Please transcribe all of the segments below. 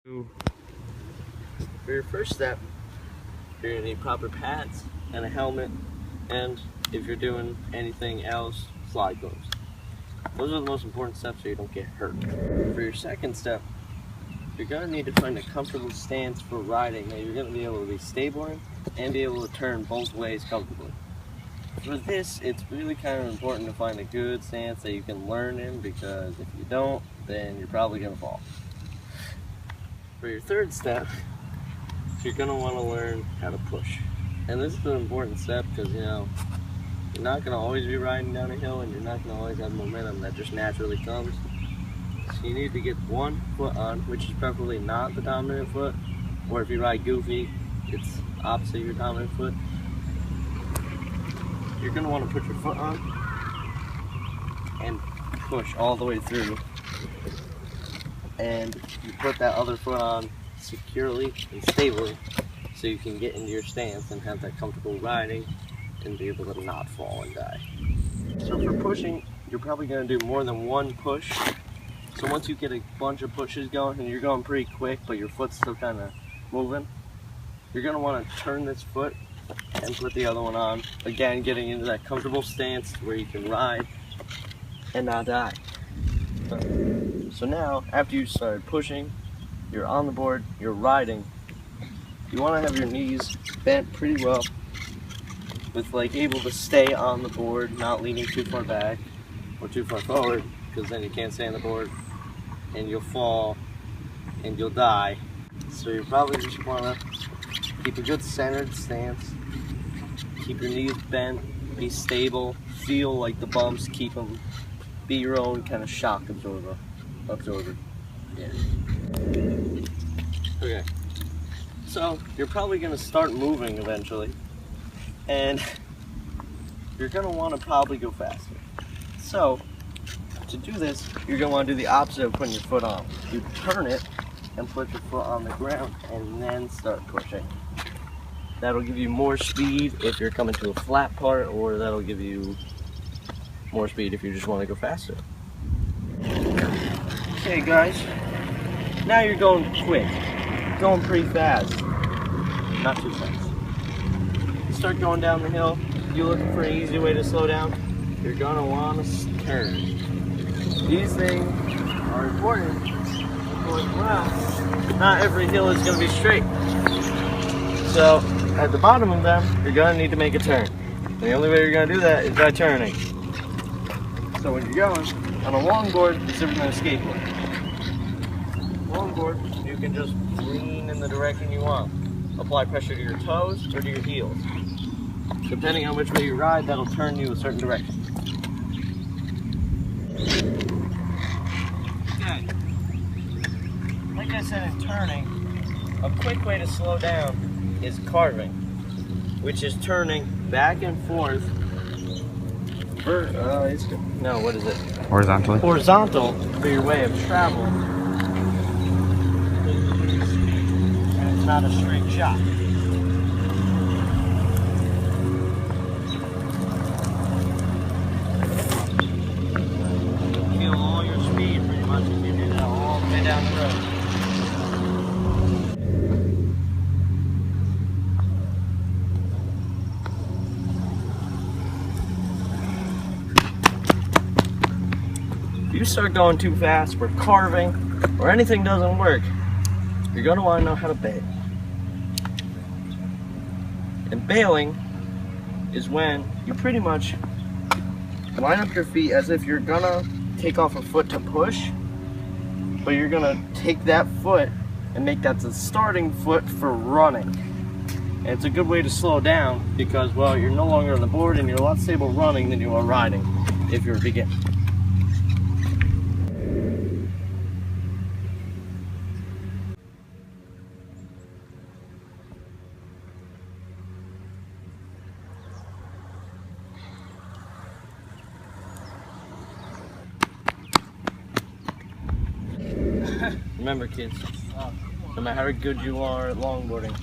For your first step, you're going to need proper pads and a helmet, and if you're doing anything else, slide gloves. Those are the most important steps so you don't get hurt. For your second step, you're going to need to find a comfortable stance for riding that you're going to be able to be stable in and be able to turn both ways comfortably. For this, it's really kind of important to find a good stance that you can learn in, because if you don't, then you're probably going to fall. For your third step, you're going to want to learn how to push. And this is an important step because, you're not going to always be riding down a hill and you're not going to always have momentum that just naturally comes. So you need to get one foot on, which is preferably not the dominant foot, or if you ride goofy, it's opposite your dominant foot. You're going to want to put your foot on and push all the way through. And you put that other foot on securely and stably so you can get into your stance and have that comfortable riding and be able to not fall and die. So for pushing, you're probably going to do more than one push. So once you get a bunch of pushes going and you're going pretty quick but your foot's still kind of moving, you're going to want to turn this foot and put the other one on. Again, getting into that comfortable stance where you can ride and not die. So now, after you started pushing, you're on the board, you're riding, you want to have your knees bent pretty well, with able to stay on the board, not leaning too far back or too far forward, because then you can't stay on the board and you'll fall and you'll die. So you probably just want to keep a good centered stance, keep your knees bent, be stable, feel like the bumps, keep them, be your own kind of shock absorber. Yeah. Okay. So you're probably going to start moving eventually, and you're going to want to probably go faster. So to do this, you're going to want to do the opposite of putting your foot on. You turn it and put your foot on the ground and then start pushing. That'll give you more speed if you're coming to a flat part, or that'll give you more speed if you just want to go faster. Okay guys, now you're going quick, going pretty fast, not too fast. You start going down the hill, you're looking for an easy way to slow down, you're going to want to turn. These things are important because, well, not every hill is going to be straight. So at the bottom of them, you're going to need to make a turn. And the only way you're going to do that is by turning. So when you're going on a longboard, it's different than a skateboard. Longboard, you can just lean in the direction you want. Apply pressure to your toes or to your heels. Depending on which way you ride, that'll turn you a certain direction. Okay. Like I said in turning, a quick way to slow down is carving, which is turning back and forth. What is it? Horizontally. Horizontal for your way of travel. And it's not a straight shot. You'll feel all your speed pretty much if you do that all the way down the road. If you start going too fast for carving or anything doesn't work, you're going to want to know how to bail. And bailing is when you pretty much line up your feet as if you're going to take off a foot to push, but you're going to take that foot and make that the starting foot for running. And it's a good way to slow down because, well, you're no longer on the board and you're a lot stable running than you are riding if you're a beginner. Remember kids, no matter how good you are at longboarding,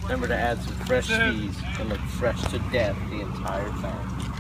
remember to add some fresh speeds and look fresh to death the entire time.